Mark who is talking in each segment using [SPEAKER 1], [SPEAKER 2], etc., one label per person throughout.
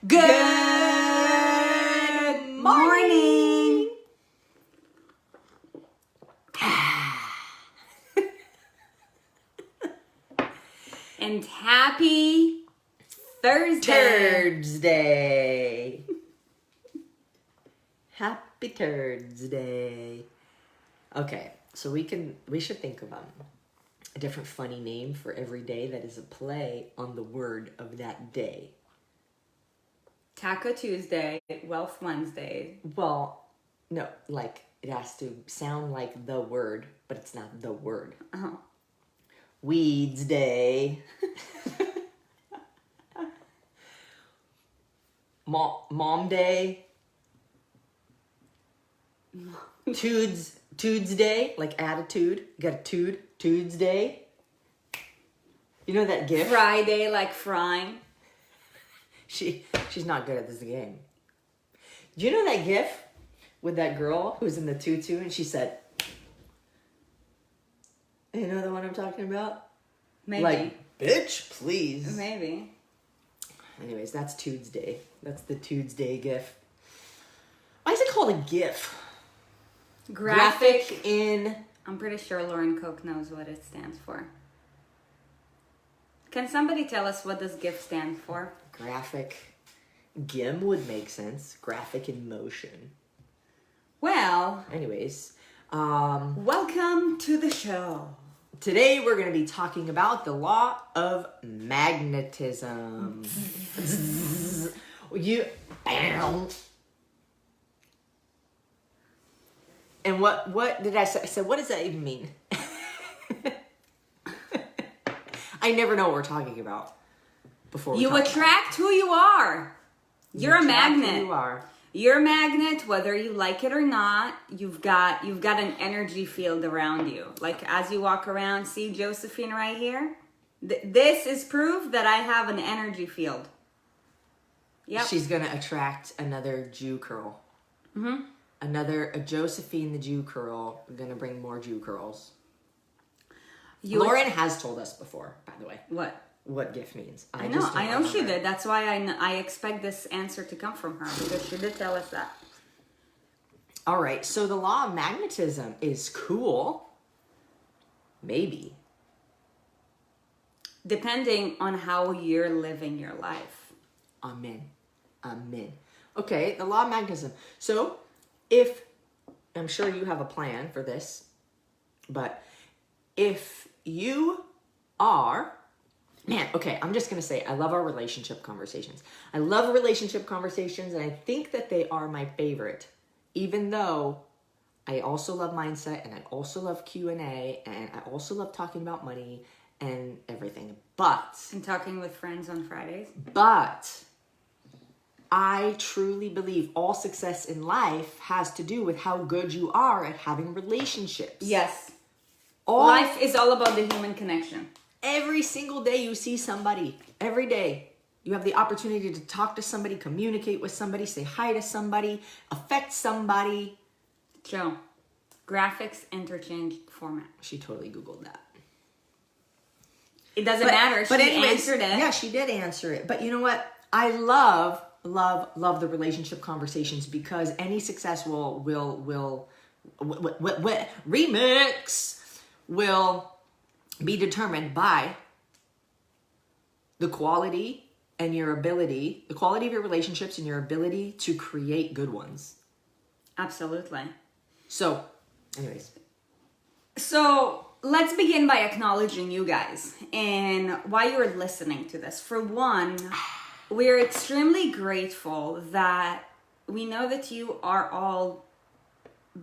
[SPEAKER 1] Good morning. And happy Thursday.
[SPEAKER 2] Happy Thursday. Okay, so we should think of a different funny name for every day that is a play on the word of that day.
[SPEAKER 1] Taco Tuesday, Wealth Wednesday.
[SPEAKER 2] Well, no, like it has to sound like the word, but it's not the word.
[SPEAKER 1] Oh.
[SPEAKER 2] Weeds Day. Mom Day. Tudes Day, like attitude. You got a Tudes Day. You know that gift?
[SPEAKER 1] Friday, like frying.
[SPEAKER 2] She's not good at this game. Do you know that gif with that girl who's in the tutu and she said, you know the one I'm talking about?
[SPEAKER 1] Maybe.
[SPEAKER 2] Like, bitch, please.
[SPEAKER 1] Maybe.
[SPEAKER 2] Anyways, that's Tudes Day. That's the Tudes Day gif. Why is it called a gif? Graphic in...
[SPEAKER 1] I'm pretty sure Lauren Koch knows what it stands for. Can somebody tell us what does GIF stand for?
[SPEAKER 2] Graphic. GIM would make sense. Graphic in motion.
[SPEAKER 1] Well.
[SPEAKER 2] Anyways.
[SPEAKER 1] Welcome to the show.
[SPEAKER 2] Today we're going to be talking about the law of magnetism. And what did I say? I said, what does that even mean? I never know what we're talking about before we
[SPEAKER 1] You
[SPEAKER 2] talk
[SPEAKER 1] attract who you are. You're a magnet.
[SPEAKER 2] Who you are.
[SPEAKER 1] You're a magnet, whether you like it or not. You've got an energy field around you. Like as you walk around, see Josephine right here? This is proof that I have an energy field. Yep.
[SPEAKER 2] She's going to attract another Jew curl.
[SPEAKER 1] Mm-hmm.
[SPEAKER 2] A Josephine the Jew curl. We're going to bring more Jew curls. Lauren has told us before, by the way. What GIF means.
[SPEAKER 1] I know she did. That's why I expect this answer to come from her, because she did tell us that.
[SPEAKER 2] All right, so the law of magnetism is cool. Maybe.
[SPEAKER 1] Depending on how you're living your life.
[SPEAKER 2] Amen. Okay, the law of magnetism. So, I'm sure you have a plan for this, but if you are... Man, okay, I'm just going to say I love our relationship conversations. I love relationship conversations, and I think that they are my favorite, even though I also love mindset, and I also love Q&A, and I also love talking about money and everything.
[SPEAKER 1] And talking with friends on Fridays.
[SPEAKER 2] But I truly believe all success in life has to do with how good you are at having relationships.
[SPEAKER 1] Yes. Life is all about the human connection.
[SPEAKER 2] Every single day you see somebody. Every day. You have the opportunity to talk to somebody, communicate with somebody, say hi to somebody, affect somebody.
[SPEAKER 1] Joe, graphics interchange format.
[SPEAKER 2] She totally Googled that.
[SPEAKER 1] It doesn't matter. She answered it.
[SPEAKER 2] Yeah, she did answer it. But you know what? I love the relationship conversations because any success will be determined by the quality of your relationships and your ability to create good ones.
[SPEAKER 1] Absolutely.
[SPEAKER 2] So, anyways.
[SPEAKER 1] So, let's begin by acknowledging you guys and why you're listening to this. For one, we're extremely grateful that we know that you are all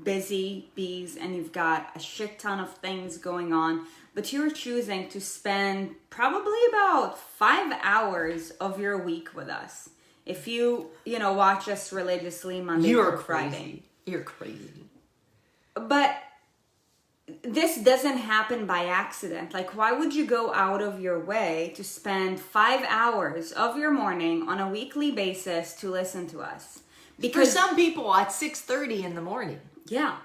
[SPEAKER 1] busy bees and you've got a shit ton of things going on, but you're choosing to spend probably about 5 hours of your week with us. If you watch us religiously Monday through Friday.
[SPEAKER 2] You're crazy.
[SPEAKER 1] But this doesn't happen by accident. Like, why would you go out of your way to spend 5 hours of your morning on a weekly basis to listen to us?
[SPEAKER 2] Because for some people at 6:30 in the morning.
[SPEAKER 1] Yeah.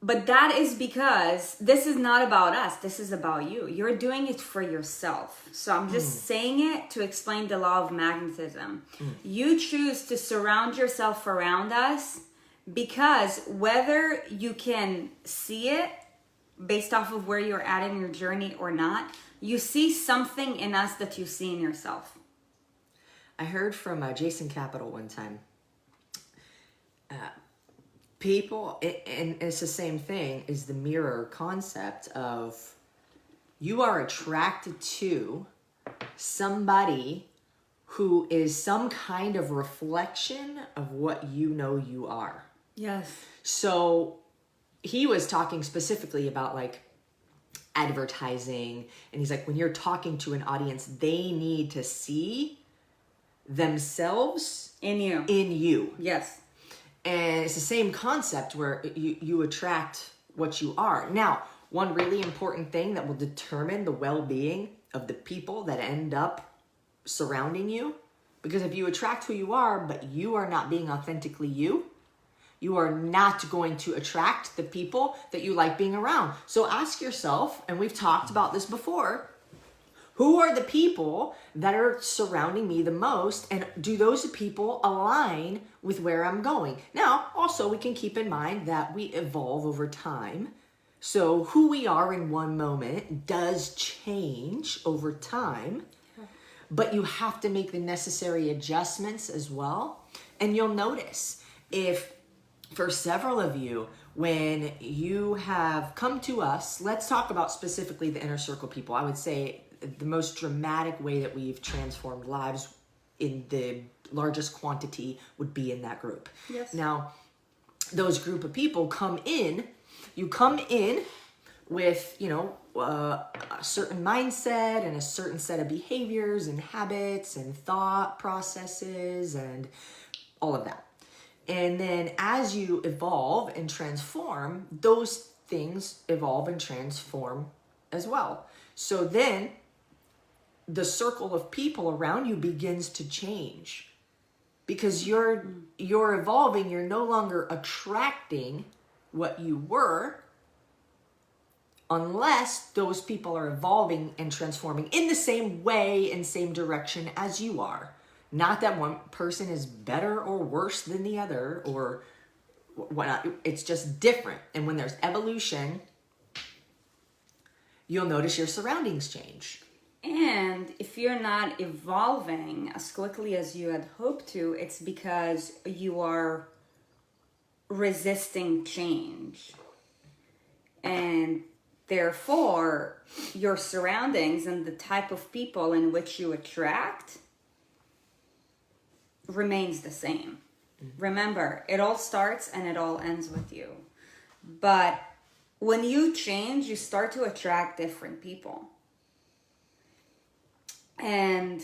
[SPEAKER 1] But that is because this is not about us. This is about you. You're doing it for yourself. So I'm just saying it to explain the law of magnetism. You choose to surround yourself around us because whether you can see it based off of where you're at in your journey or not, you see something in us that you see in yourself.
[SPEAKER 2] I heard from Jason Capital one time. People, and it's the same thing, is the mirror concept of you are attracted to somebody who is some kind of reflection of what you know you are.
[SPEAKER 1] Yes.
[SPEAKER 2] So he was talking specifically about like advertising, and he's like, when you're talking to an audience, they need to see themselves
[SPEAKER 1] In you.
[SPEAKER 2] in you.
[SPEAKER 1] Yes.
[SPEAKER 2] And it's the same concept where you attract what you are. Now, one really important thing that will determine the well-being of the people that end up surrounding you, because if you attract who you are, but you are not being authentically you, you are not going to attract the people that you like being around. So ask yourself, and we've talked about this before, who are the people that are surrounding me the most, and do those people align with where I'm going? Now, also, we can keep in mind that we evolve over time. So who we are in one moment does change over time, but you have to make the necessary adjustments as well. And you'll notice if, for several of you, when you have come to us, let's talk about specifically the inner circle people. I would say the most dramatic way that we've transformed lives in the largest quantity would be in that group.
[SPEAKER 1] Yes.
[SPEAKER 2] Now, those group of people come in, you come in with, a certain mindset and a certain set of behaviors and habits and thought processes and all of that. And then as you evolve and transform, those things evolve and transform as well. So then the circle of people around you begins to change because you're evolving. You're no longer attracting what you were unless those people are evolving and transforming in the same way and same direction as you are. Not that one person is better or worse than the other or whatnot. It's just different. And when there's evolution, you'll notice your surroundings change.
[SPEAKER 1] And if you're not evolving as quickly as you had hoped to, it's because you are resisting change. And therefore, your surroundings and the type of people in which you attract remains the same. Remember, it all starts and it all ends with you. But when you change, you start to attract different people. And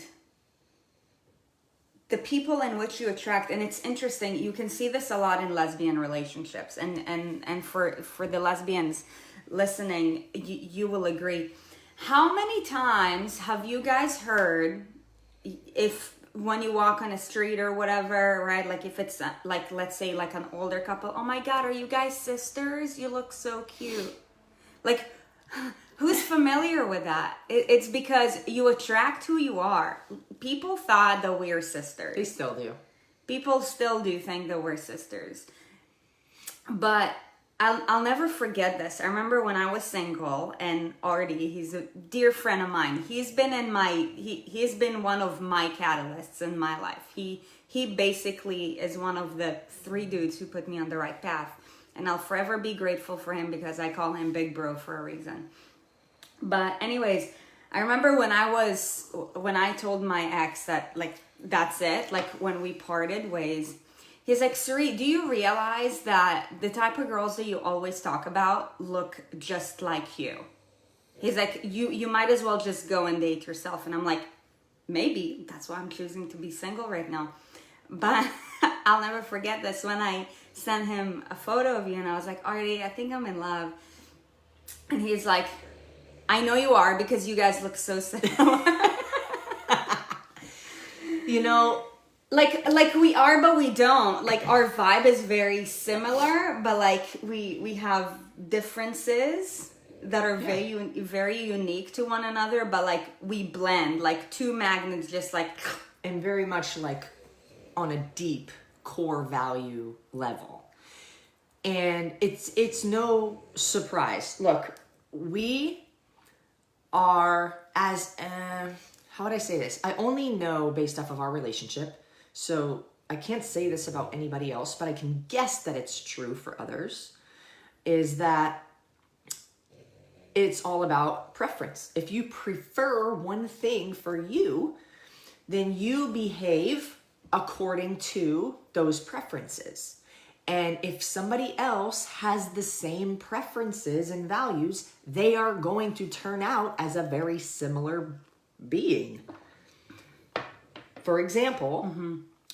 [SPEAKER 1] the people in which you attract, and it's interesting, you can see this a lot in lesbian relationships, and for the lesbians listening, you will agree. How many times have you guys heard, if when you walk on a street or whatever, right, like if it's like, let's say like an older couple, oh my God, are you guys sisters? You look so cute. Like, who's familiar with that? It's because you attract who you are. People thought that we are sisters.
[SPEAKER 2] They still do.
[SPEAKER 1] People still do think that we're sisters. But I'll never forget this. I remember when I was single, and Artie, he's a dear friend of mine. He's been he's been one of my catalysts in my life. He basically is one of the 3 dudes who put me on the right path. And I'll forever be grateful for him because I call him Big Bro for a reason. But anyways, I remember when I told my ex that, like, that's it, like when we parted ways, he's like, Suri, do you realize that the type of girls that you always talk about look just like you? He's like, you might as well just go and date yourself. And I'm like, maybe that's why I'm choosing to be single right now. But I'll never forget this when I sent him a photo of you and I was like, Artie, I think I'm in love. And he's like, I know you are because you guys look so similar. like we are, but we don't. Like our vibe is very similar, but like we have differences that are very unique to one another. But like we blend, like two magnets, just like
[SPEAKER 2] and very much like on a deep core value level. And it's no surprise. Look, we are as how would I say this? I only know based off of our relationship. So I can't say this about anybody else, but I can guess that it's true for others, is that it's all about preference. If you prefer one thing for you, then you behave according to those preferences. And if somebody else has the same preferences and values, they are going to turn out as a very similar being. For example,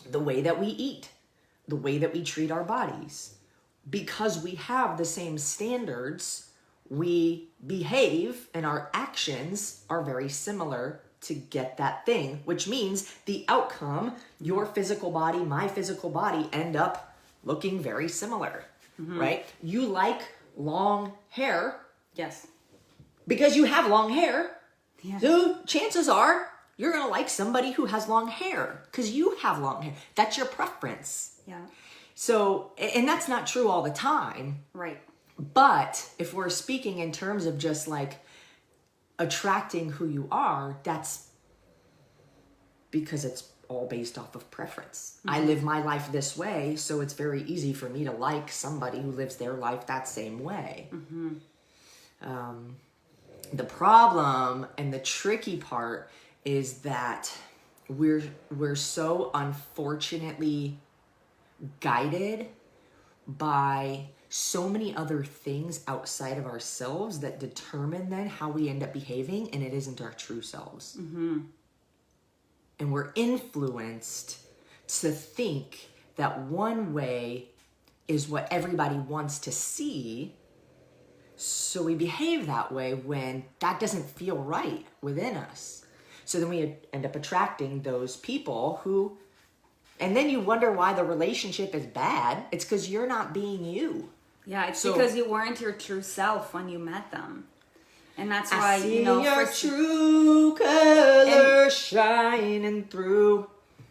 [SPEAKER 2] the way that we eat, the way that we treat our bodies. Because we have the same standards, we behave and our actions are very similar to get that thing, which means the outcome, your physical body, my physical body, end up looking very similar, right? You like long hair.
[SPEAKER 1] yes,
[SPEAKER 2] Because you have long hair.
[SPEAKER 1] yeah,
[SPEAKER 2] So chances are you're going to like somebody who has long hair because you have long hair. That's your preference.
[SPEAKER 1] yeah,
[SPEAKER 2] So, and that's not true all the time.
[SPEAKER 1] right,
[SPEAKER 2] But if we're speaking in terms of just like attracting who you are, that's because it's all based off of preference. I live my life this way, so it's very easy for me to like somebody who lives their life that same way. The problem and the tricky part is that we're so unfortunately guided by so many other things outside of ourselves that determine then how we end up behaving, and it isn't our true selves. And we're influenced to think that one way is what everybody wants to see, so we behave that way when that doesn't feel right within us. So then we end up attracting those people who, and then you wonder why the relationship is bad. It's because you're not being you.
[SPEAKER 1] yeah. It's
[SPEAKER 2] So-
[SPEAKER 1] because you weren't your true self when you met them, and that's why
[SPEAKER 2] I see
[SPEAKER 1] you know.
[SPEAKER 2] your
[SPEAKER 1] for-
[SPEAKER 2] true colors shining through.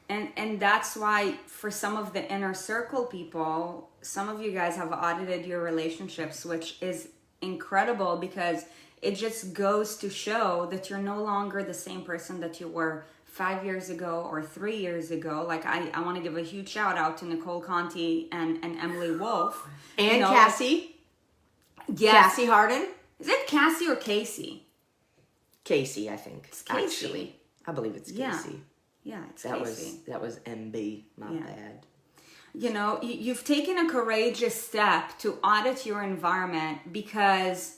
[SPEAKER 1] And that's why for some of the inner circle people, some of you guys have audited your relationships, which is incredible because it just goes to show that you're no longer the same person that you were 5 years ago or 3 years ago. Like I want to give a huge shout out to Nicole Conti and Emily Wolf.
[SPEAKER 2] And
[SPEAKER 1] You know,
[SPEAKER 2] Cassie.
[SPEAKER 1] yes.
[SPEAKER 2] Cassie Harden.
[SPEAKER 1] Is it Cassie or Casey?
[SPEAKER 2] Casey, I think.
[SPEAKER 1] It's Casey.
[SPEAKER 2] Actually, I believe it's
[SPEAKER 1] Yeah.
[SPEAKER 2] Casey.
[SPEAKER 1] Yeah, it's
[SPEAKER 2] That
[SPEAKER 1] Casey.
[SPEAKER 2] was MB, my
[SPEAKER 1] Yeah.
[SPEAKER 2] bad.
[SPEAKER 1] You know, you've taken a courageous step to audit your environment because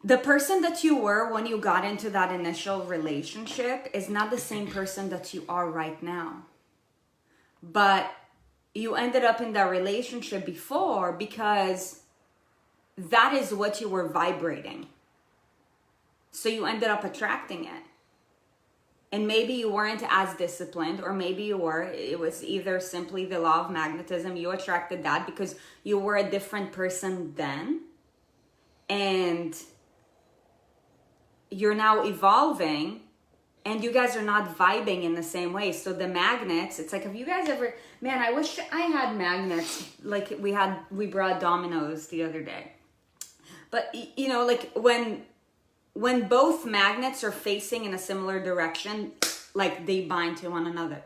[SPEAKER 1] the person that you were when you got into that initial relationship is not the same person that you are right now. But you ended up in that relationship before because that is what you were vibrating. So you ended up attracting it. And maybe you weren't as disciplined, or maybe you were. It was either simply the law of magnetism. You attracted that because you were a different person then. And you're now evolving. And you guys are not vibing in the same way. So the magnets, it's like, have you guys ever... Man, I wish I had magnets. Like we brought dominoes the other day. But, you know, like when both magnets are facing in a similar direction, like they bind to one another.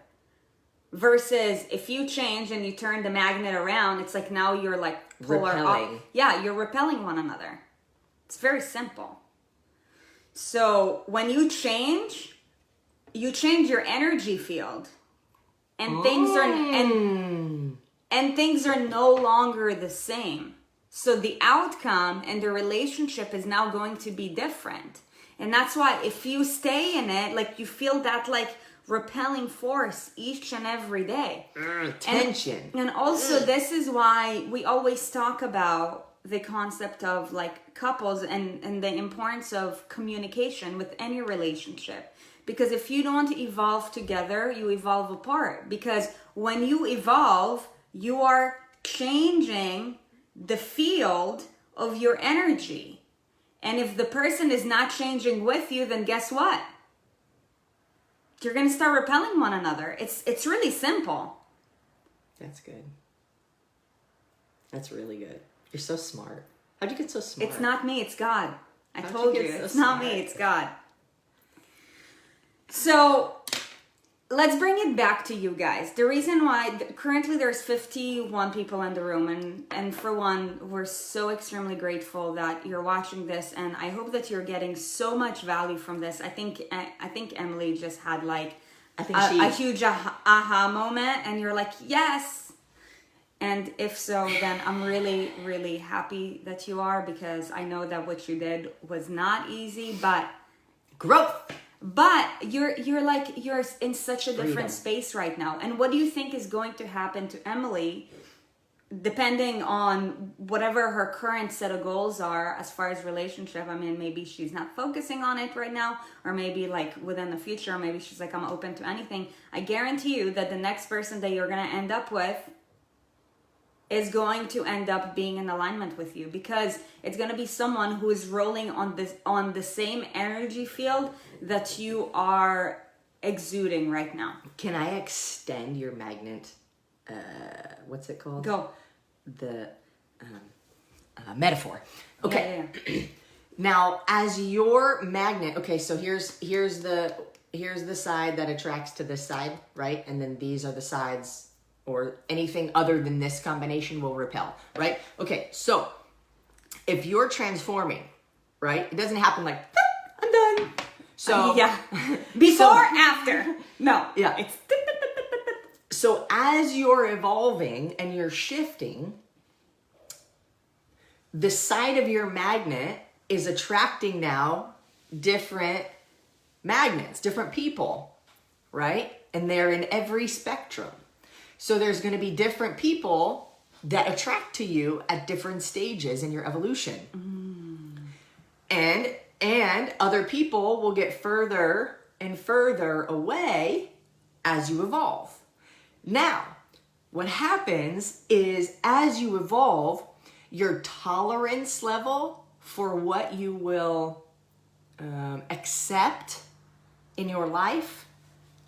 [SPEAKER 1] Versus if you change and you turn the magnet around, it's like now you're like polar
[SPEAKER 2] Repelling.
[SPEAKER 1] Yeah, you're repelling one another. It's very simple. So when you change your energy field, and things are and things are no longer the same. So the outcome and the relationship is now going to be different. And that's why if you stay in it, like you feel that like repelling force each and every day.
[SPEAKER 2] Tension.
[SPEAKER 1] And also this is why we always talk about the concept of like couples and the importance of communication with any relationship. Because if you don't evolve together, you evolve apart. Because when you evolve, you are changing the field of your energy. And if the person is not changing with you, then guess what? You're going to start repelling one another. It's really simple.
[SPEAKER 2] That's good. That's really good. You're so smart. How'd you get so smart?
[SPEAKER 1] It's not me, it's God. I
[SPEAKER 2] How'd
[SPEAKER 1] told
[SPEAKER 2] you
[SPEAKER 1] you,
[SPEAKER 2] get so
[SPEAKER 1] it's not
[SPEAKER 2] smart?
[SPEAKER 1] me, it's God. So let's bring it back to you guys. The reason why currently there's 51 people in the room, and for one, we're so extremely grateful that you're watching this, and I hope that you're getting so much value from this. I think Emily just had like a huge aha moment, and you're like, yes. And if so, then I'm really, really happy that you are, because I know that what you did was not easy, but
[SPEAKER 2] growth.
[SPEAKER 1] But you're in such a different
[SPEAKER 2] Freedom.
[SPEAKER 1] space right now. And what do you think is going to happen to Emily, depending on whatever her current set of goals are as far as relationship? I mean, maybe she's not focusing on it right now, or maybe like within the future, maybe she's like, I'm open to anything. I guarantee you that the next person that you're going to end up with is going to end up being in alignment with you, because it's going to be someone who is rolling on the same energy field that you are exuding right now.
[SPEAKER 2] Can I extend your magnet? What's it called?
[SPEAKER 1] Go.
[SPEAKER 2] The metaphor. Okay.
[SPEAKER 1] Yeah.
[SPEAKER 2] Now, as your magnet, okay, so here's the side that attracts to this side, right? And then these are the sides, or anything other than this combination will repel, right? Okay, so if you're transforming, right? It doesn't happen like, I'm done. So
[SPEAKER 1] yeah. Before, after. No.
[SPEAKER 2] Yeah.
[SPEAKER 1] It's
[SPEAKER 2] so as you're evolving and you're shifting, the side of your magnet is attracting now different magnets, different people, right? And they're in every spectrum. So there's going to be different people that attract to you at different stages in your evolution. And other people will get further and further away as you evolve. Now, what happens is as you evolve, your tolerance level for what you will accept in your life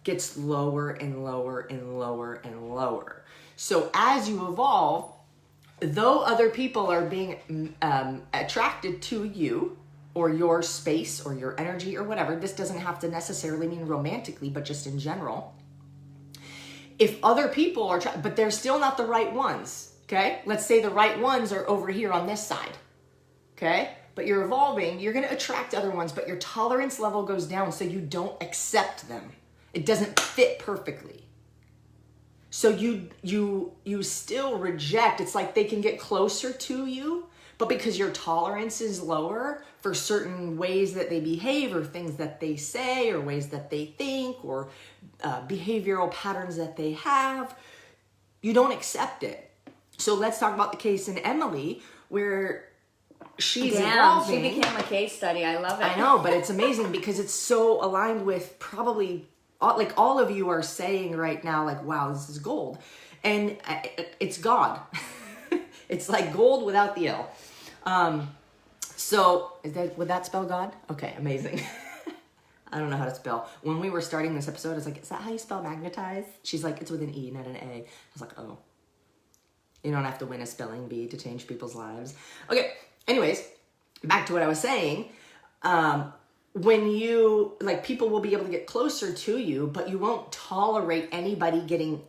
[SPEAKER 2] gets lower and lower and lower and lower. So as you evolve, though other people are being attracted to you or your space or your energy or whatever, this doesn't have to necessarily mean romantically, but just in general. If other people are, but they're still not the right ones, okay? Let's say the right ones are over here on this side, okay? But you're evolving, you're gonna attract other ones, but your tolerance level goes down so you don't accept them. It doesn't fit perfectly. So you still reject. It's like they can get closer to you, but because your tolerance is lower for certain ways that they behave or things that they say or ways that they think or behavioral patterns that they have, you don't accept it. So let's talk about the case in Emily where she's evolving.
[SPEAKER 1] She became a case study. I love it.
[SPEAKER 2] I know, but it's amazing because it's so aligned with probably like all of you are saying right now, like, wow, this is gold. And it's God. It's like gold without the L. So would that spell God? Okay, amazing. I don't know how to spell. When we were starting this episode, I was like, is that how you spell magnetize? She's like, it's with an E, not an A. I was like, oh. You don't have to win a spelling bee to change people's lives. Okay, anyways, back to what I was saying. When you, like, people will be able to get closer to you, but you won't tolerate anybody getting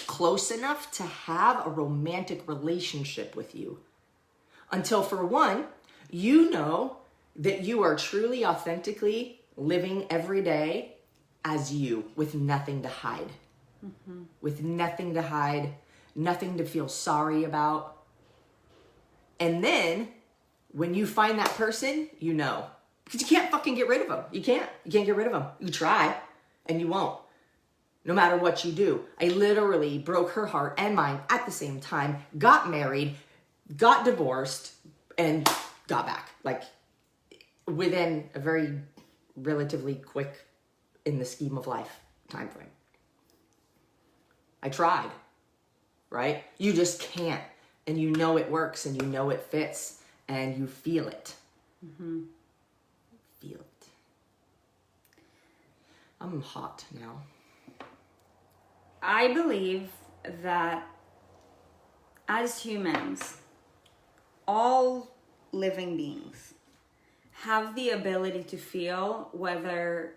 [SPEAKER 2] close enough to have a romantic relationship with you. Until, for one, you know that you are truly, authentically living every day as you, with nothing to hide. Mm-hmm. With nothing to hide, nothing to feel sorry about. And then, when you find that person, you know. Because you can't fucking get rid of them. You can't get rid of them. You try, and you won't. No matter what you do. I literally broke her heart and mine at the same time, got married, got divorced, and got back. Like, within a very relatively quick in the scheme of life time frame. I tried, right? You just can't. And you know it works and you know it fits and you feel it. Feel it. I'm hot now.
[SPEAKER 1] I believe that as humans, all living beings have the ability to feel whether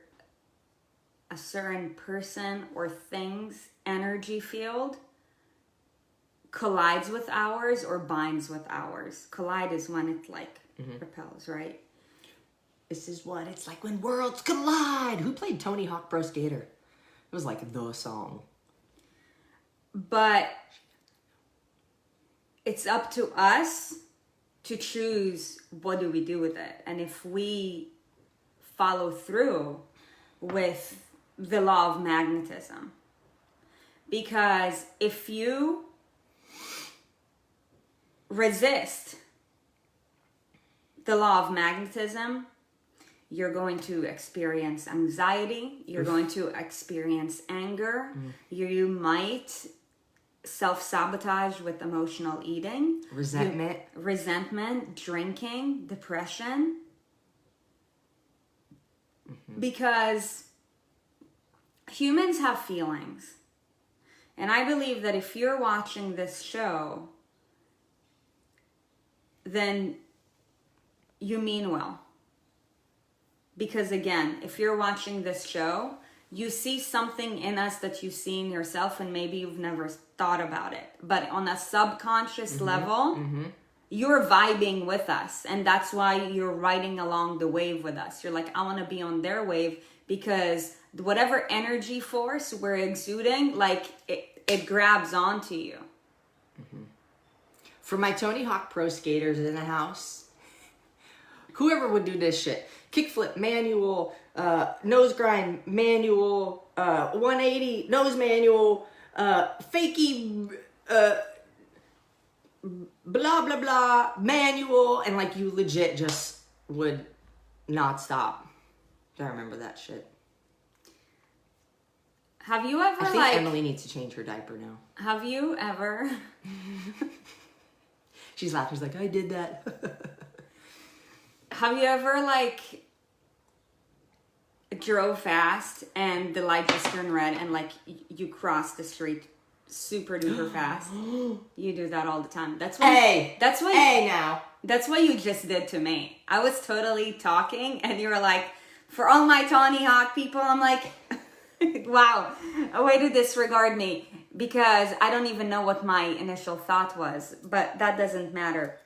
[SPEAKER 1] a certain person or thing's energy field collides with ours or binds with ours. Collide is when it like repels, right?
[SPEAKER 2] This is what it's like when worlds collide. Who played Tony Hawk Pro Skater? It was like the song.
[SPEAKER 1] But it's up to us to choose what do we do with it. And if we follow through with the law of magnetism. Because if you resist the law of magnetism, you're going to experience anxiety, you're going to experience anger, you might self-sabotage with emotional eating, resentment, drinking, depression. Because humans have feelings. And I believe that if you're watching this show, then you mean well. Because again, if you're watching this show, you see something in us that you see in yourself and maybe you've never thought about it. But on a subconscious level, you're vibing with us. And that's why you're riding along the wave with us. You're like, I want to be on their wave because whatever energy force we're exuding, like it grabs onto you.
[SPEAKER 2] For my Tony Hawk Pro skaters in the house, whoever would do this shit, kickflip manual, nose grind manual, 180 nose manual, fakie, blah, blah, blah, manual, and like you legit just would not stop. I remember that shit.
[SPEAKER 1] Have you ever
[SPEAKER 2] I think Emily needs to change her diaper now.
[SPEAKER 1] Have you ever...
[SPEAKER 2] She's laughing. She's like, I did that.
[SPEAKER 1] Have you ever like drove fast and the light just turned red and like you crossed the street super duper fast? You do that all the time. That's what that's what you just did to me. I was totally talking and you were like, for all my Tony Hawk people, I'm like, wow, a way to disregard me because I don't even know what my initial thought was, but that doesn't matter.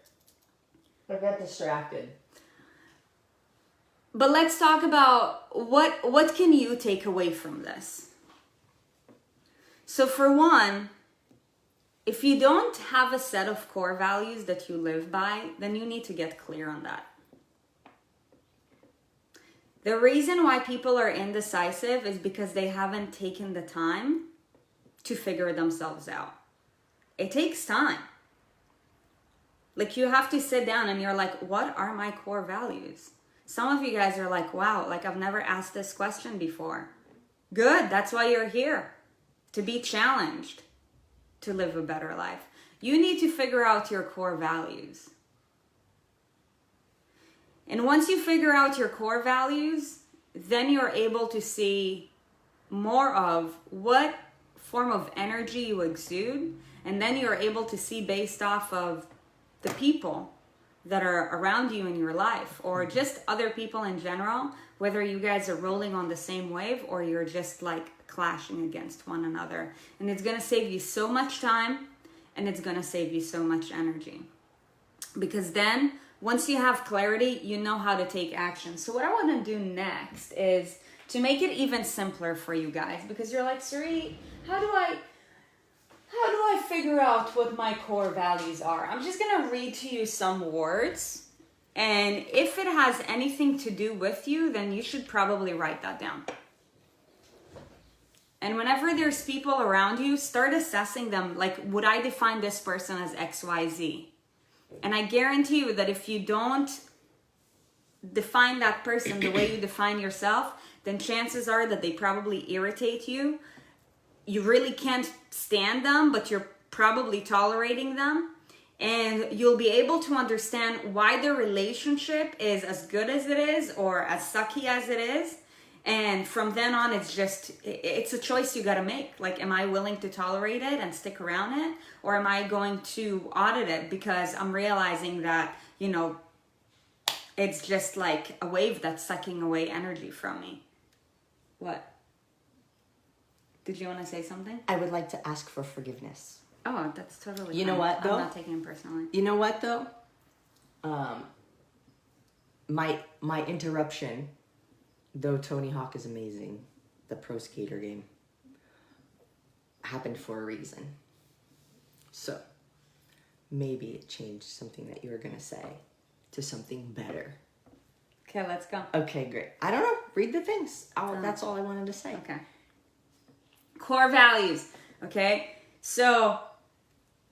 [SPEAKER 2] I got distracted.
[SPEAKER 1] But let's talk about what can you take away from this? So for one, if you don't have a set of core values that you live by, then you need to get clear on that. The reason why people are indecisive is because they haven't taken the time to figure themselves out. It takes time. Like you have to sit down and you're like, what are my core values? Some of you guys are like, wow, like I've never asked this question before. Good, that's why you're here. To be challenged, to live a better life. You need to figure out your core values. And once you figure out your core values, then you're able to see more of what form of energy you exude. And then you're able to see based off of the people that are around you in your life or just other people in general, whether you guys are rolling on the same wave or you're just like clashing against one another. And it's going to save you so much time and it's going to save you so much energy. Because then once you have clarity, you know how to take action. So what I want to do next is to make it even simpler for you guys, because you're like, Suri, how do I figure out what my core values are? I'm just going to read to you some words. And if it has anything to do with you, then you should probably write that down. And whenever there's people around you, start assessing them. Like, would I define this person as XYZ? And I guarantee you that if you don't define that person the way you define yourself, then chances are that they probably irritate you. You really can't stand them, but you're probably tolerating them. And you'll be able to understand why the relationship is as good as it is or as sucky as it is. And from then on, it's a choice you got to make. Like, am I willing to tolerate it and stick around it? Or am I going to audit it because I'm realizing that, it's just like a wave that's sucking away energy from me? What? Did you want to say something?
[SPEAKER 2] I would like to ask for forgiveness.
[SPEAKER 1] Oh, that's totally
[SPEAKER 2] You know
[SPEAKER 1] fine.
[SPEAKER 2] what, though?
[SPEAKER 1] I'm not taking it personally.
[SPEAKER 2] You know what, though? My interruption, though Tony Hawk is amazing, the pro skater game, happened for a reason. So, maybe it changed something that you were going to say to something better.
[SPEAKER 1] Okay, let's go.
[SPEAKER 2] Okay, great. I don't know. Read the things. That's all I wanted to say.
[SPEAKER 1] Okay. Core values. Okay. So,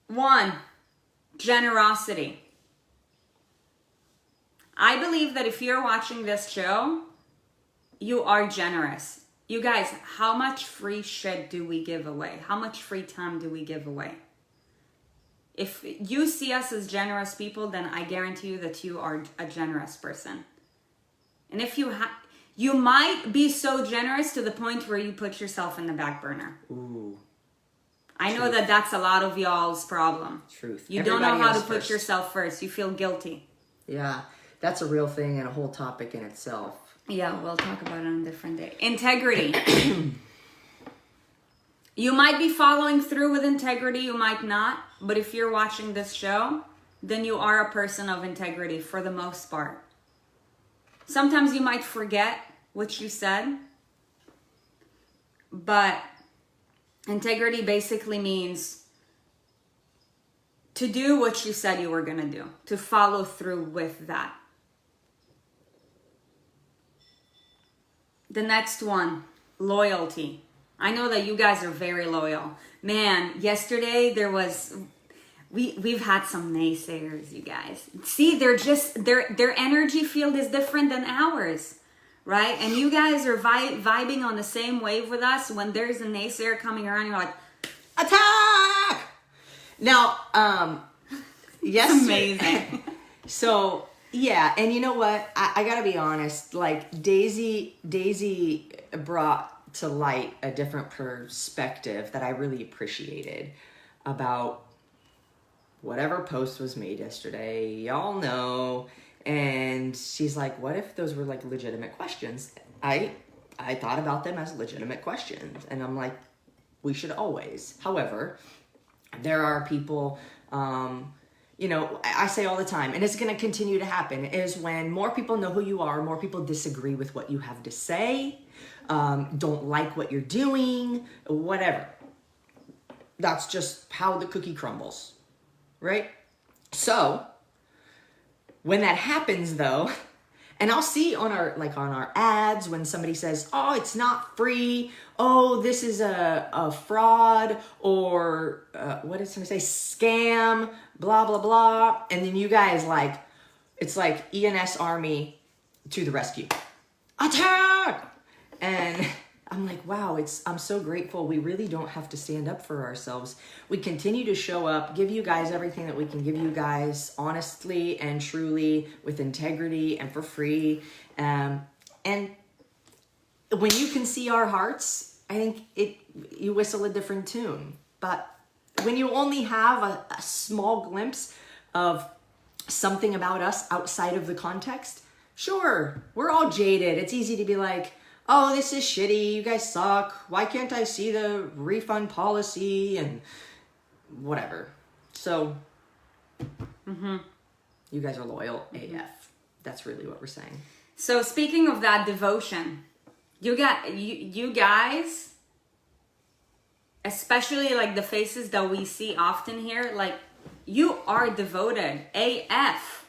[SPEAKER 1] 1, generosity. I believe that if you're watching this show, you are generous. You guys, how much free shit do we give away? How much free time do we give away? If you see us as generous people, then I guarantee you that you are a generous person. And if you might be so generous to the point where you put yourself in the back burner.
[SPEAKER 2] Ooh.
[SPEAKER 1] I know that that's a lot of y'all's problem.
[SPEAKER 2] Truth.
[SPEAKER 1] You don't know how to put yourself first. You feel guilty.
[SPEAKER 2] Yeah, that's a real thing and a whole topic in itself.
[SPEAKER 1] Yeah, we'll talk about it on a different day. Integrity. You might be following through with integrity, you might not. But if you're watching this show, then you are a person of integrity for the most part. Sometimes you might forget what you said. But integrity basically means to do what you said you were going to do. To follow through with that. The next one, loyalty. I know that you guys are very loyal. Man, yesterday we've had some naysayers, you guys. See, their energy field is different than ours, right? And you guys are vibing on the same wave with us. When there's a naysayer coming around, you're like,
[SPEAKER 2] attack! Now, yes,
[SPEAKER 1] amazing.
[SPEAKER 2] So, yeah, and you know what? I gotta be honest. Like Daisy brought to light a different perspective that I really appreciated about whatever post was made yesterday. Y'all know. And she's like, what if those were like legitimate questions? I thought about them as legitimate questions. And I'm like, we should always. However, there are people, I say all the time, and it's going to continue to happen, is when more people know who you are, more people disagree with what you have to say, don't like what you're doing, whatever. That's just how the cookie crumbles, right? So, when that happens though, and I'll see on our ads when somebody says, oh, it's not free, oh, this is a fraud, or what did somebody say, scam, blah, blah, blah. And then you guys it's like ENS Army to the rescue. Attack! And I'm like, wow, I'm so grateful. We really don't have to stand up for ourselves. We continue to show up, give you guys everything that we can give you guys honestly and truly with integrity and for free. And when you can see our hearts, I think you whistle a different tune. But when you only have a small glimpse of something about us outside of the context, sure, we're all jaded. It's easy to be like, oh, this is shitty, you guys suck, why can't I see the refund policy, and whatever. So, you guys are loyal AF. That's really what we're saying.
[SPEAKER 1] So speaking of that devotion, you guys, especially like the faces that we see often here, like you are devoted AF.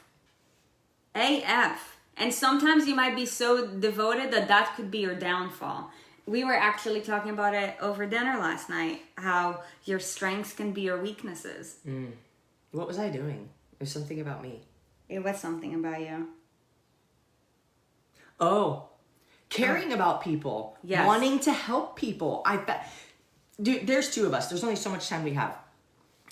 [SPEAKER 1] And sometimes you might be so devoted that could be your downfall. We were actually talking about it over dinner last night, how your strengths can be your weaknesses.
[SPEAKER 2] What was I doing? It was something about me.
[SPEAKER 1] It was something about you.
[SPEAKER 2] Oh, caring about people,
[SPEAKER 1] Yes.
[SPEAKER 2] wanting to help people. I bet, dude, there's two of us. There's only so much time we have.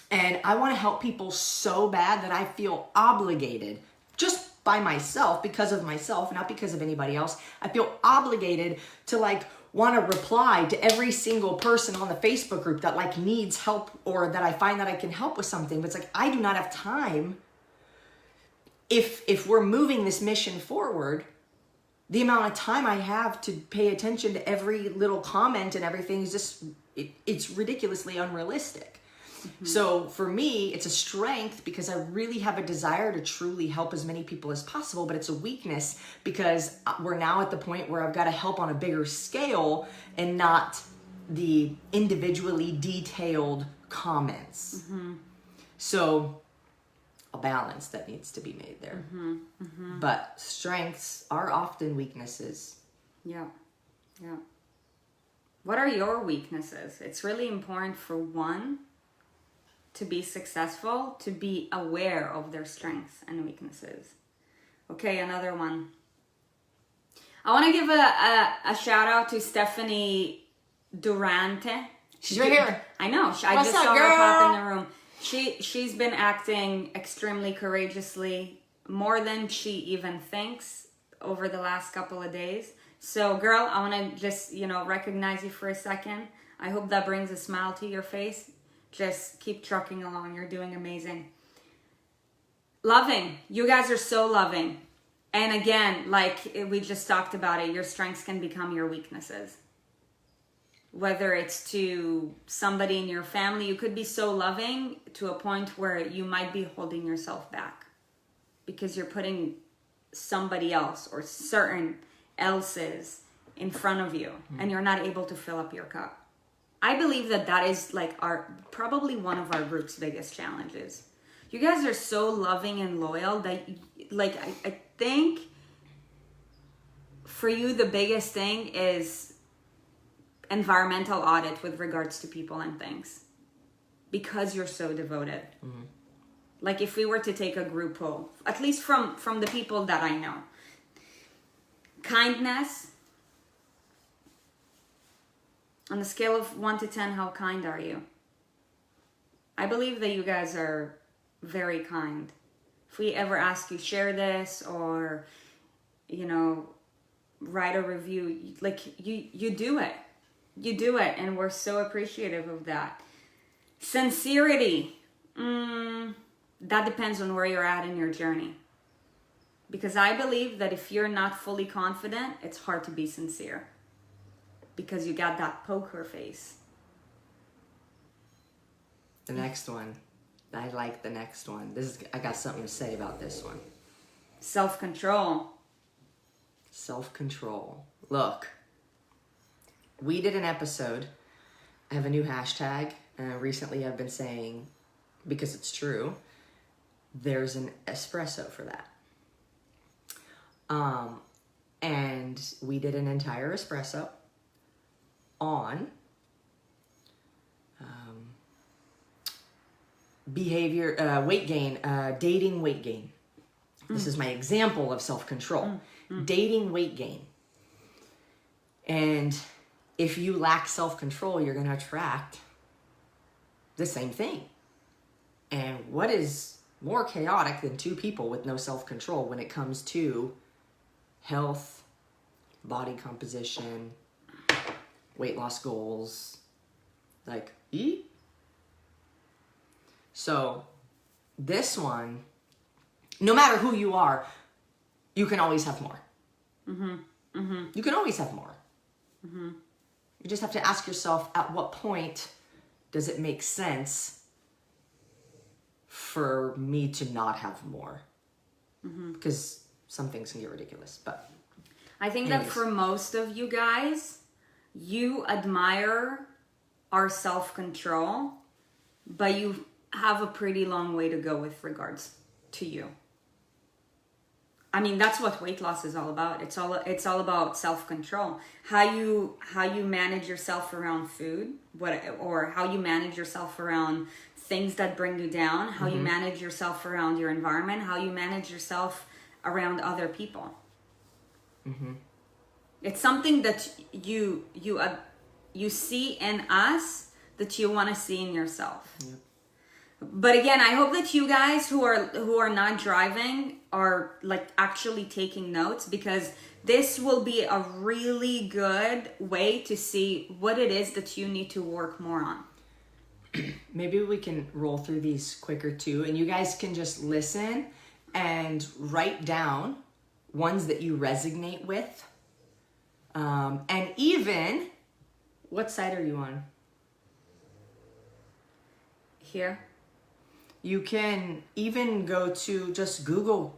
[SPEAKER 2] And I want to help people so bad that I feel obligated just by myself, because of myself, not because of anybody else. I feel obligated to like want to reply to every single person on the Facebook group that like needs help or that I find that I can help with something. But it's like, I do not have time. If we're moving this mission forward, the amount of time I have to pay attention to every little comment and everything is just, it's ridiculously unrealistic. So for me, it's a strength because I really have a desire to truly help as many people as possible, but it's a weakness because we're now at the point where I've got to help on a bigger scale and not the individually detailed comments. So a balance that needs to be made there. But strengths are often weaknesses.
[SPEAKER 1] Yeah. Yeah. What are your weaknesses? It's really important for one to be successful, to be aware of their strengths and weaknesses. Okay, another one. I want to give a shout out to Stephanie Durante.
[SPEAKER 2] She's right here.
[SPEAKER 1] I know. I
[SPEAKER 2] What's
[SPEAKER 1] just
[SPEAKER 2] up,
[SPEAKER 1] saw her
[SPEAKER 2] girl?
[SPEAKER 1] pop in the room. She's been acting extremely courageously, more than she even thinks, over the last couple of days. So, girl, I want to just, recognize you for a second. I hope that brings a smile to your face. Just keep trucking along. You're doing amazing. Loving. You guys are so loving. And again, like we just talked about it, your strengths can become your weaknesses. Whether it's to somebody in your family, you could be so loving to a point where you might be holding yourself back because you're putting somebody else or certain else's in front of you and you're not able to fill up your cup. I believe that is like probably one of our group's biggest challenges. You guys are so loving and loyal that like I think for you the biggest thing is environmental audit with regards to people and things, because you're so devoted. Like if we were to take a group poll, at least from the people that I know, kindness, on the scale of 1 to 10, how kind are you? I believe that you guys are very kind. If we ever ask you share this or write a review, like you do it. You do it, and we're so appreciative of that. Sincerity. That depends on where you're at in your journey. Because I believe that if you're not fully confident, it's hard to be sincere. Because you got that poker face.
[SPEAKER 2] The next one. I like the next one. I got something to say about this one.
[SPEAKER 1] Self-control.
[SPEAKER 2] Self-control. Look, we did an episode. I have a new hashtag. Recently I've been saying, because it's true, there's an espresso for that. And we did an entire espresso on behavior, weight gain, dating weight gain. This is my example of self-control. Dating weight gain. And if you lack self-control, you're going to attract the same thing. And what is more chaotic than two people with no self-control when it comes to health, body composition, weight loss goals, like eat? So this one, no matter who you are, you can always have more. You can always have more. You just have to ask yourself, at what point does it make sense for me to not have more? Because some things can get ridiculous. But
[SPEAKER 1] I think that for most of you guys, you admire our self-control, but you have a pretty long way to go with regards to you. I mean, that's what weight loss is all about. It's all about self-control. How you manage yourself around food, or how you manage yourself around things that bring you down, how you manage yourself around your environment, how you manage yourself around other people. It's something that you see in us that you want to see in yourself.
[SPEAKER 2] Yep.
[SPEAKER 1] But again, I hope that you guys who are not driving are like actually taking notes, because this will be a really good way to see what it is that you need to work more on.
[SPEAKER 2] Maybe we can roll through these quicker too, and you guys can just listen and write down ones that you resonate with. And even, what side are you on?
[SPEAKER 1] Here.
[SPEAKER 2] You can even go to just Google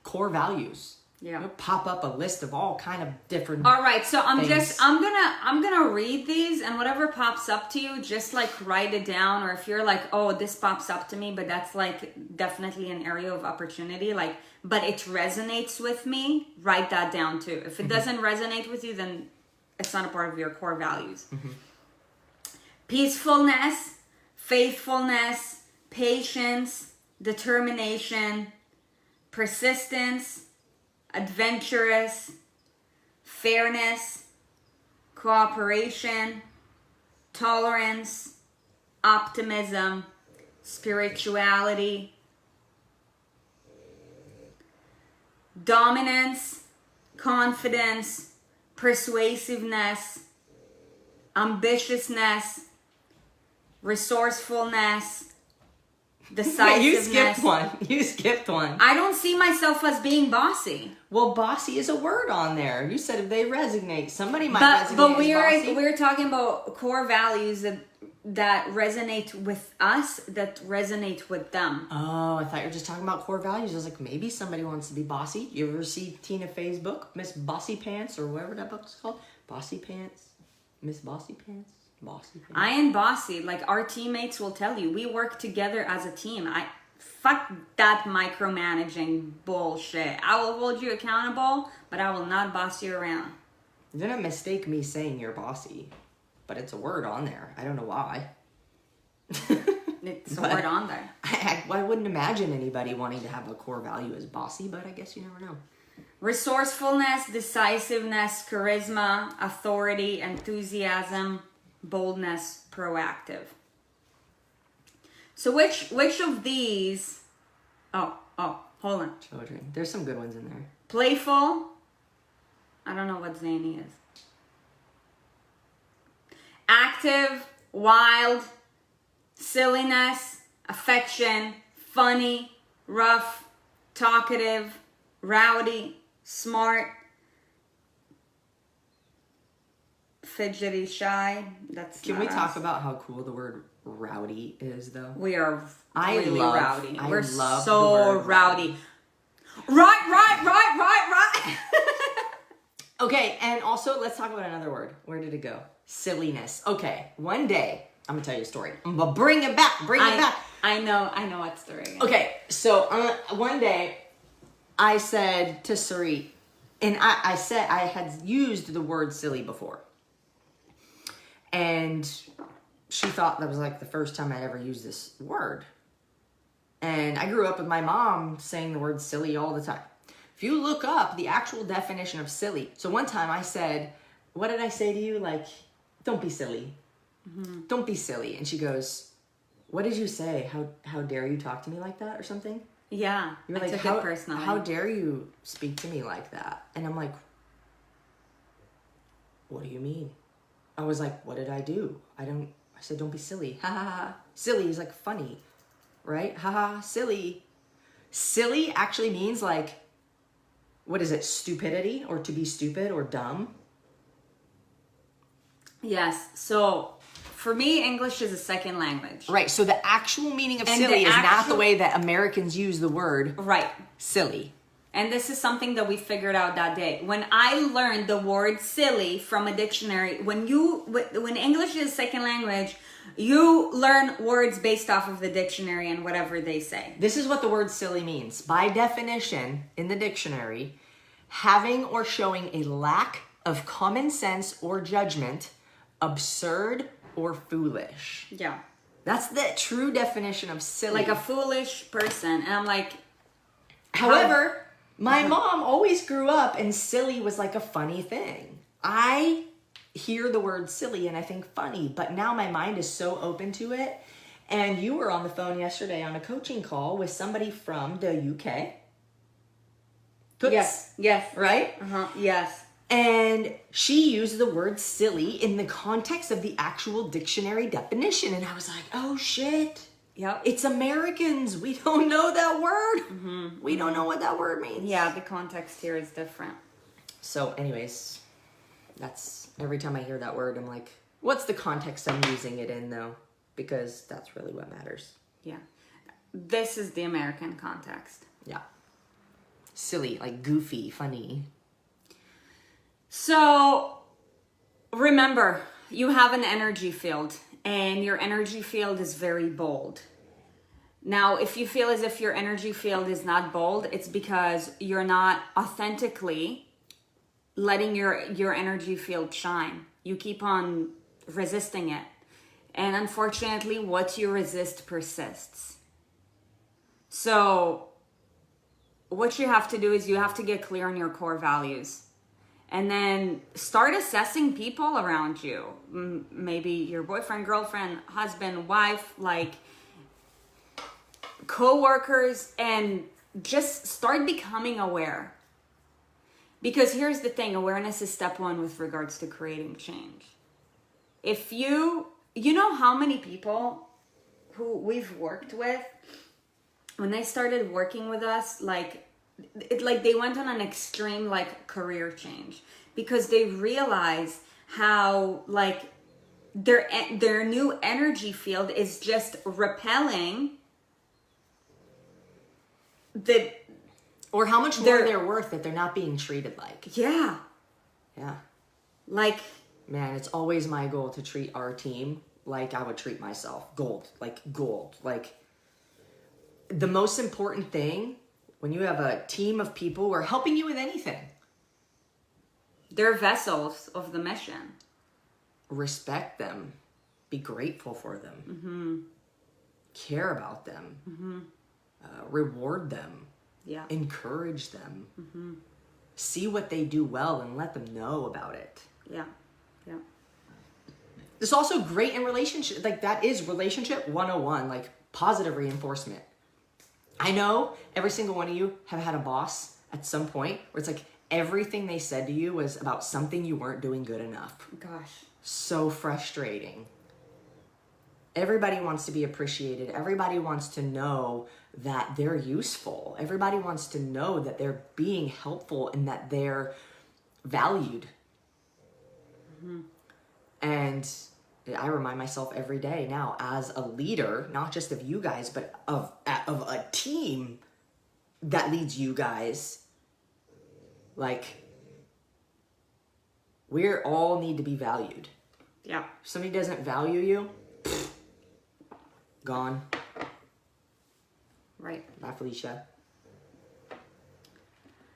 [SPEAKER 2] core values.
[SPEAKER 1] Yeah.
[SPEAKER 2] It'll pop up a list of all kind of different.
[SPEAKER 1] All right, so I'm
[SPEAKER 2] things.
[SPEAKER 1] gonna read these, and whatever pops up to you, just like write it down. Or if you're like, oh, this pops up to me, but that's like definitely an area of opportunity, like, but it resonates with me, write that down too. If it doesn't resonate with you, then it's not a part of your core values. Peacefulness, faithfulness, patience, determination, persistence, adventurous, fairness, cooperation, tolerance, optimism, spirituality, dominance, confidence, persuasiveness, ambitiousness, resourcefulness, decisiveness.
[SPEAKER 2] You skipped one.
[SPEAKER 1] I don't see myself as being bossy.
[SPEAKER 2] Well, bossy is a word on there. You said if they resonate, somebody might resonate
[SPEAKER 1] But
[SPEAKER 2] as bossy.
[SPEAKER 1] we're talking about core values that resonate with us, that resonate with them.
[SPEAKER 2] Oh, I thought you were just talking about core values. I was like, maybe somebody wants to be bossy. You ever see Tina Fey's book, Miss Bossy Pants, or whatever that book's called? Bossy Pants? Miss Bossy Pants? Bossy Pants?
[SPEAKER 1] I am bossy. Like, our teammates will tell you, we work together as a team. Fuck that micromanaging bullshit. I will hold you accountable, but I will not boss you around.
[SPEAKER 2] You're gonna mistake me saying you're bossy, but it's a word on there. I don't know why.
[SPEAKER 1] It's a word on there.
[SPEAKER 2] I wouldn't imagine anybody wanting to have a core value as bossy, but I guess you never know.
[SPEAKER 1] Resourcefulness, decisiveness, charisma, authority, enthusiasm, boldness, proactive. So which of these? Oh, hold on.
[SPEAKER 2] Children. There's some good ones in there.
[SPEAKER 1] Playful. I don't know what zany is. Active, wild, silliness, affection, funny, rough, talkative, rowdy, smart, fidgety, shy. That's
[SPEAKER 2] Can
[SPEAKER 1] not
[SPEAKER 2] we
[SPEAKER 1] us.
[SPEAKER 2] talk about how cool the word rowdy is, though?
[SPEAKER 1] We are
[SPEAKER 2] I
[SPEAKER 1] really
[SPEAKER 2] love-
[SPEAKER 1] rowdy.
[SPEAKER 2] I
[SPEAKER 1] We're
[SPEAKER 2] love the
[SPEAKER 1] so
[SPEAKER 2] word
[SPEAKER 1] rowdy. Right.
[SPEAKER 2] Okay, and also let's talk about another word. Where did it go? Silliness. Okay, one day, I'm gonna tell you a story. I'm gonna bring it back.
[SPEAKER 1] I know what story.
[SPEAKER 2] Okay, so one day I said to Sari, and I said I had used the word silly before. And she thought that was like the first time I'd ever used this word. And I grew up with my mom saying the word silly all the time. If you look up the actual definition of silly. So one time I said, what did I say to you? Like, don't be silly. Mm-hmm. Don't be silly. And she goes, what did you say? How dare you talk to me like that or something?
[SPEAKER 1] Yeah,
[SPEAKER 2] You were
[SPEAKER 1] I
[SPEAKER 2] like,
[SPEAKER 1] took it personally.
[SPEAKER 2] how dare you speak to me like that? And I'm like, what do you mean? I was like, what did I do? I said, don't be silly. Ha ha ha. Silly is like funny, right? Ha ha, silly. Silly actually means like, what is it? Stupidity, or to be stupid or dumb.
[SPEAKER 1] Yes. So for me, English is a second language.
[SPEAKER 2] Right. So the actual meaning of
[SPEAKER 1] And
[SPEAKER 2] silly
[SPEAKER 1] the
[SPEAKER 2] is not the
[SPEAKER 1] actual-
[SPEAKER 2] way that Americans use the word
[SPEAKER 1] Right.
[SPEAKER 2] silly.
[SPEAKER 1] And this is something that we figured out that day. When I learned the word silly from a dictionary, when English is a second language, you learn words based off of the dictionary and whatever they say.
[SPEAKER 2] This is what the word silly means. By definition, in the dictionary, having or showing a lack of common sense or judgment, absurd or foolish.
[SPEAKER 1] Yeah.
[SPEAKER 2] That's the true definition of silly.
[SPEAKER 1] Like a foolish person. And I'm like,
[SPEAKER 2] However, My mom always grew up and silly was like a funny thing. I hear the word silly and I think funny, but now my mind is so open to it. And you were on the phone yesterday on a coaching call with somebody from the UK.
[SPEAKER 1] Yes. Yes.
[SPEAKER 2] Right?
[SPEAKER 1] Yes.
[SPEAKER 2] And she used the word silly in the context of the actual dictionary definition. And I was like, oh shit.
[SPEAKER 1] Yep.
[SPEAKER 2] It's Americans. We don't know that word. We don't know what that word means.
[SPEAKER 1] Yeah, the context here is different.
[SPEAKER 2] So anyways, that's every time I hear that word, I'm like, what's the context I'm using it in though? Because that's really what matters.
[SPEAKER 1] Yeah. This is the American context.
[SPEAKER 2] Yeah. Silly, like goofy, funny.
[SPEAKER 1] So remember, you have an energy field and your energy field is very bold. Now, if you feel as if your energy field is not bold, it's because you're not authentically letting your energy field shine. You keep on resisting it. And unfortunately, what you resist persists. So what you have to do is you have to get clear on your core values. And then start assessing people around you. Maybe your boyfriend, girlfriend, husband, wife, like co-workers, and just start becoming aware. Because here's the thing, awareness is step one with regards to creating change. If you know how many people who we've worked with, when they started working with us, like they went on an extreme like career change because they realized how like their new energy field is just repelling the
[SPEAKER 2] Or how much more they're worth that they're not being treated like.
[SPEAKER 1] Yeah. Like,
[SPEAKER 2] man, it's always my goal to treat our team like I would treat myself. Gold. Like, the most important thing when you have a team of people who are helping you with anything,
[SPEAKER 1] they're vessels of the mission.
[SPEAKER 2] Respect them. Be grateful for them. Care about them. Reward them.
[SPEAKER 1] Yeah.
[SPEAKER 2] Encourage them. See what they do well and let them know about it.
[SPEAKER 1] Yeah.
[SPEAKER 2] It's also great in relationship. Like, that is relationship 101, like positive reinforcement. I know every single one of you have had a boss at some point where it's like everything they said to you was about something you weren't doing good enough.
[SPEAKER 1] Gosh.
[SPEAKER 2] So frustrating. Everybody wants to be appreciated. Everybody wants to know that they're useful. Everybody wants to know that they're being helpful and that they're valued. And I remind myself every day now as a leader, not just of you guys, but of a team that leads you guys. Like, we all need to be valued.
[SPEAKER 1] Yeah.
[SPEAKER 2] If somebody doesn't value you, gone.
[SPEAKER 1] Right.
[SPEAKER 2] Bye, Felicia.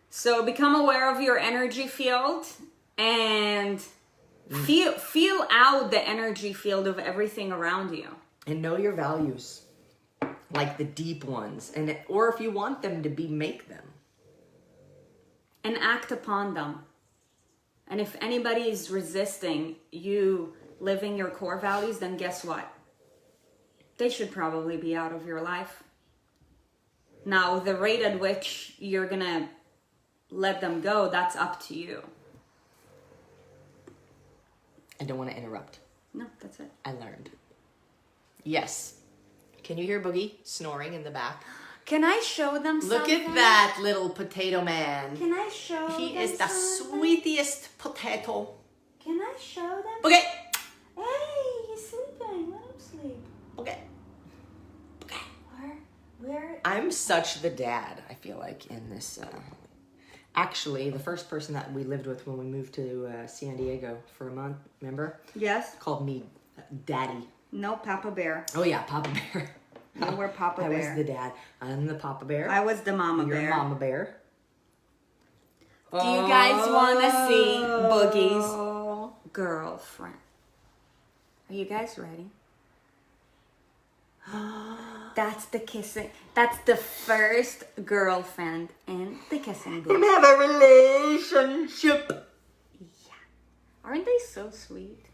[SPEAKER 1] So become aware of your energy field and feel out the energy field of everything around you.
[SPEAKER 2] And know your values, like the deep ones, or if you want them to be, make them.
[SPEAKER 1] And act upon them. And if anybody is resisting you living your core values, then guess what? They should probably be out of your life. Now, the rate at which you're gonna let them go, that's up to you.
[SPEAKER 2] I don't want to interrupt.
[SPEAKER 1] No, that's it.
[SPEAKER 2] I learned. Yes. Can you hear Boogie snoring in the back?
[SPEAKER 1] Can I show them something?
[SPEAKER 2] Look at that little potato man.
[SPEAKER 1] Can I show them
[SPEAKER 2] He is the
[SPEAKER 1] something?
[SPEAKER 2] sweetest potato.
[SPEAKER 1] Can I show them?
[SPEAKER 2] Okay.
[SPEAKER 1] Hey, he's sleeping. Let him sleep.
[SPEAKER 2] Okay.
[SPEAKER 1] Where?
[SPEAKER 2] I'm such the dad, I feel like, in this. Actually, the first person that we lived with when we moved to San Diego for a month, remember?
[SPEAKER 1] Yes.
[SPEAKER 2] Called me Daddy.
[SPEAKER 1] No, Papa Bear.
[SPEAKER 2] Oh, yeah, Papa Bear.
[SPEAKER 1] No, we're Papa Bear.
[SPEAKER 2] I was the dad. I'm the Papa Bear.
[SPEAKER 1] I was the Mama
[SPEAKER 2] You're
[SPEAKER 1] Bear.
[SPEAKER 2] Mama Bear.
[SPEAKER 1] Do you guys want to see Boogie's girlfriend? Are you guys ready? That's the kissing. That's the first girlfriend in the kissing booth.
[SPEAKER 2] We have a relationship.
[SPEAKER 1] Aren't they so sweet?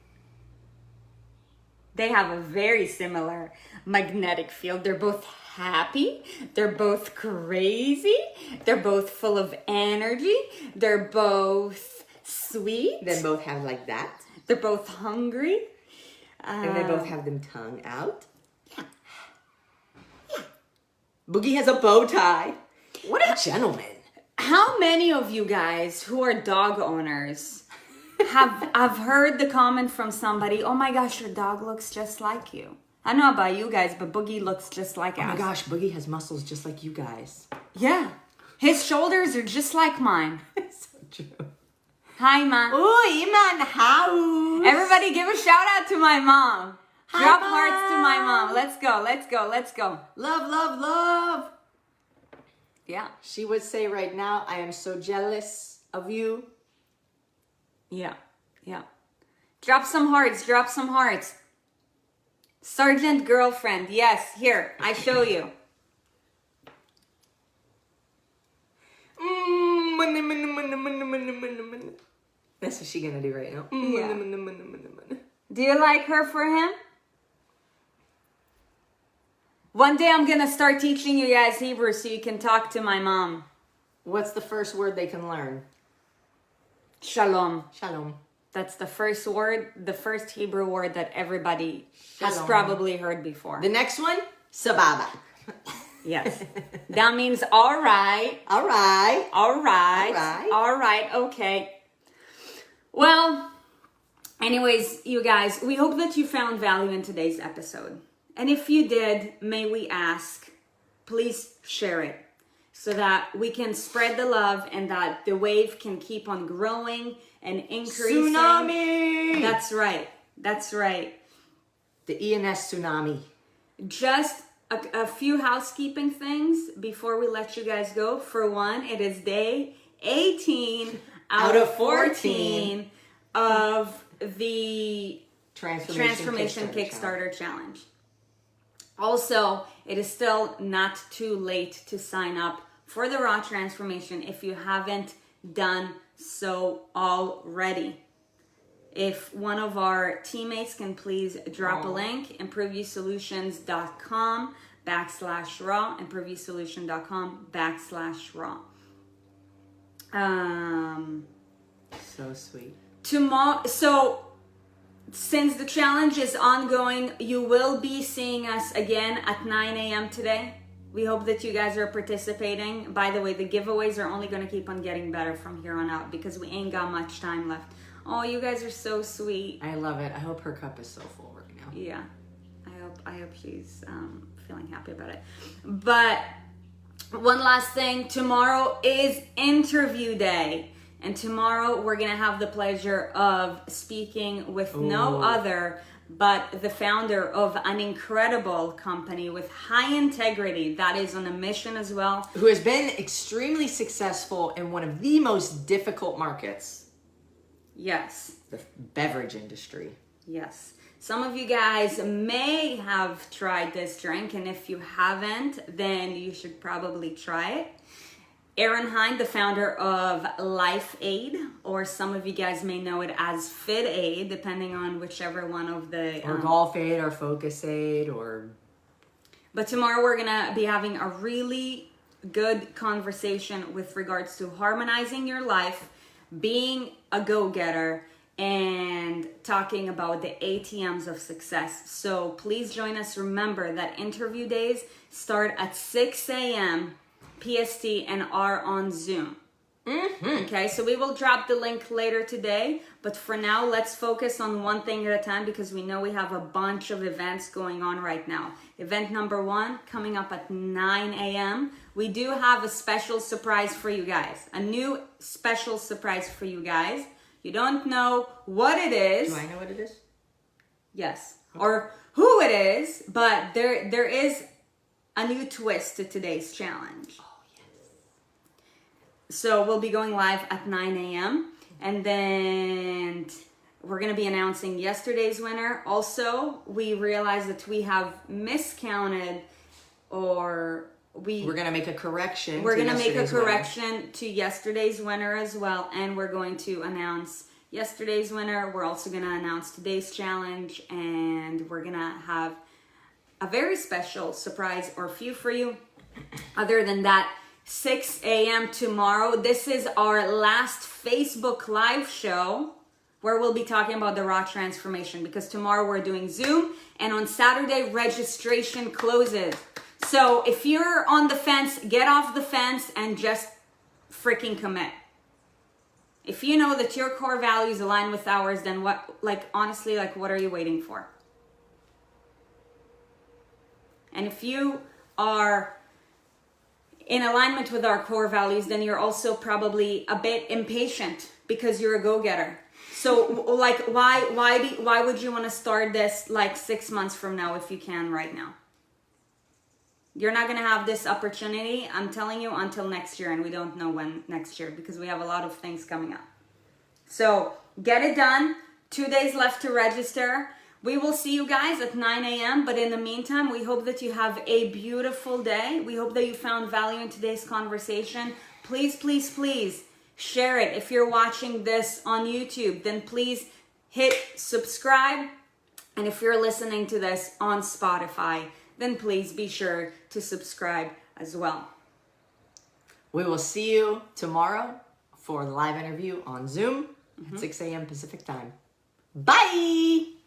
[SPEAKER 1] They have a very similar magnetic field. They're both happy. They're both crazy. They're both full of energy. They're both sweet.
[SPEAKER 2] They both have like that.
[SPEAKER 1] They're both hungry.
[SPEAKER 2] And they both have them tongue out. Yeah. Boogie has a bow tie. What a gentleman.
[SPEAKER 1] How many of you guys who are dog owners I've heard the comment from somebody, oh my gosh, your dog looks just like you. I don't know about you guys, but Boogie looks just like us.
[SPEAKER 2] Oh my gosh, Boogie has muscles just like you guys.
[SPEAKER 1] Yeah. His shoulders are just like mine.
[SPEAKER 2] It's so true.
[SPEAKER 1] Hi, Ma.
[SPEAKER 2] Oh, Ima in the house.
[SPEAKER 1] Everybody give a shout out to my mom.
[SPEAKER 2] Hi,
[SPEAKER 1] Drop
[SPEAKER 2] Mom.
[SPEAKER 1] hearts to my mom. Let's go, let's go, let's go.
[SPEAKER 2] Love, love, love.
[SPEAKER 1] Yeah.
[SPEAKER 2] She would say right now, I am so jealous of you.
[SPEAKER 1] Yeah. Yeah. Drop some hearts, drop some hearts. Sergeant girlfriend. Yes, here, I show you.
[SPEAKER 2] That's what she's gonna do right now.
[SPEAKER 1] Yeah. Do you like her for him? One day I'm gonna start teaching you guys Hebrew so you can talk to my mom.
[SPEAKER 2] What's the first word they can learn?
[SPEAKER 1] Shalom.
[SPEAKER 2] Shalom.
[SPEAKER 1] That's the first word, the first Hebrew word that everybody has
[SPEAKER 2] Shalom.
[SPEAKER 1] probably heard before.
[SPEAKER 2] The next one, sababa.
[SPEAKER 1] Yes. That means all right.
[SPEAKER 2] All right.
[SPEAKER 1] All right.
[SPEAKER 2] All right.
[SPEAKER 1] All right. Okay. Well, anyways, you guys, we hope that you found value in today's episode. And if you did, may we ask, please share it so that we can spread the love and that the wave can keep on growing and increasing.
[SPEAKER 2] Tsunami.
[SPEAKER 1] That's right. That's right.
[SPEAKER 2] The ENS tsunami.
[SPEAKER 1] Just a few housekeeping things before we let you guys go. For one, it is day 18 out of 14 of the Transformation Kickstarter Challenge. Also, it is still not too late to sign up for the Raw Transformation if you haven't done so already. If one of our teammates can please drop a link, improveyousolutions.com/raw, improveyousolution.com/raw.
[SPEAKER 2] So sweet.
[SPEAKER 1] Tomorrow, so since the challenge is ongoing, you will be seeing us again at 9 a.m. today. We hope that you guys are participating. By the way, the giveaways are only going to keep on getting better from here on out because we ain't got much time left. Oh, you guys are so sweet.
[SPEAKER 2] I love it. I hope her cup is so full right now.
[SPEAKER 1] Yeah, I hope she's feeling happy about it. But one last thing, tomorrow is interview day. And tomorrow we're going to have the pleasure of speaking with no other but the founder of an incredible company with high integrity that is on a mission as well.
[SPEAKER 2] Who has been extremely successful in one of the most difficult markets.
[SPEAKER 1] Yes.
[SPEAKER 2] The beverage industry.
[SPEAKER 1] Yes. Some of you guys may have tried this drink, and if you haven't, then you should probably try it. Aaron Hine, the founder of Life Aid, or some of you guys may know it as Fit Aid, depending on whichever one of the...
[SPEAKER 2] Or Golf Aid, or Focus Aid, or...
[SPEAKER 1] But tomorrow we're going to be having a really good conversation with regards to harmonizing your life, being a go-getter, and talking about the ATMs of success. So please join us. Remember that interview days start at 6 a.m. PST and are on Zoom. Okay, so we will drop the link later today, but for now, let's focus on one thing at a time because we know we have a bunch of events going on right now. Event number 1 coming up at 9 a.m. We do have a special surprise for you guys, a new special surprise for you guys. You don't know what it is.
[SPEAKER 2] Do I know what it is?
[SPEAKER 1] Yes, or who it is, but there is a new twist to today's challenge. So we'll be going live at 9 a.m. and then we're going to be announcing yesterday's winner. Also, we realized that we have miscounted or
[SPEAKER 2] We're going to make a correction.
[SPEAKER 1] We're
[SPEAKER 2] to
[SPEAKER 1] going to make a
[SPEAKER 2] yesterday's winner.
[SPEAKER 1] correction to yesterday's winner as well. And we're going to announce yesterday's winner. We're also going to announce today's challenge. And we're going to have a very special surprise or few for you. Other than that, 6 a.m. tomorrow. This is our last Facebook Live show where we'll be talking about the raw transformation, because tomorrow we're doing Zoom and on Saturday registration closes. So if you're on the fence, get off the fence and just freaking commit. If you know that your core values align with ours, then honestly, what are you waiting for? And if you are in alignment with our core values, then you're also probably a bit impatient because you're a go-getter. So why would you want to start this 6 months from now if you can right now? You're not going to have this opportunity, I'm telling you, until next year, and we don't know when next year because we have a lot of things coming up. So get it done. 2 days left to register. We will see you guys at 9 a.m. But in the meantime, we hope that you have a beautiful day. We hope that you found value in today's conversation. Please, please, please share it. If you're watching this on YouTube, then please hit subscribe. And if you're listening to this on Spotify, then please be sure to subscribe as well.
[SPEAKER 2] We will see you tomorrow for the live interview on Zoom at 6 a.m. Pacific time. Bye!